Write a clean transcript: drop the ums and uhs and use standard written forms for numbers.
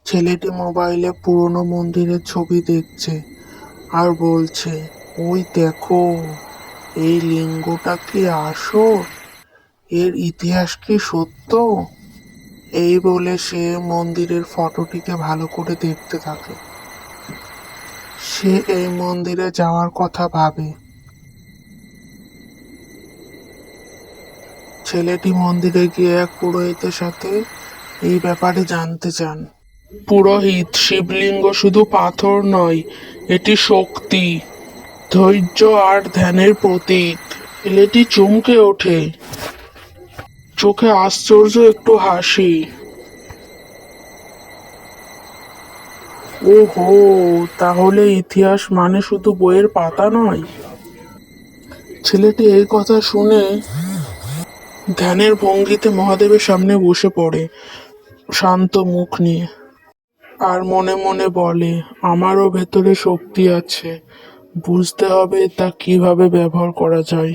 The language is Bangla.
ছেলেটি মোবাইলে পুরনো মন্দিরের ছবি দেখছে আর বলছে, ওই দেখো, এই লিঙ্গটা কি আসল? এর ইতিহাস কি সত্য? এই বলে সে মন্দিরের ফটোটিকে ভালো করে দেখতে থাকে। সে এই মন্দিরে যাওয়ার কথা ভাবে। ছেলেটি মন্দিরে গিয়ে এক পুরোহিতের সাথে এই ব্যাপারে জানতে চান। পুরোহিত, শিবলিঙ্গ শুধু পাথর নয়, এটি শক্তি, ধৈর্য আর ধ্যানের প্রতীক। ছেলেটি চমকে ওঠে, চোখে আশ্চর্য একটু হাসি। ওহো, তাহলে ইতিহাস মানে শুধু বইয়ের পাতা নয়। ছেলেটি এই কথা শুনে ধ্যানের ভঙ্গিতে মহাদেবের সামনে বসে পড়ে, শান্ত মুখ নিয়ে, আর মনে মনে বলে, আমারও ভেতরে শক্তি আছে, বুঝতে হবে তা কিভাবে ব্যবহার করা যায়।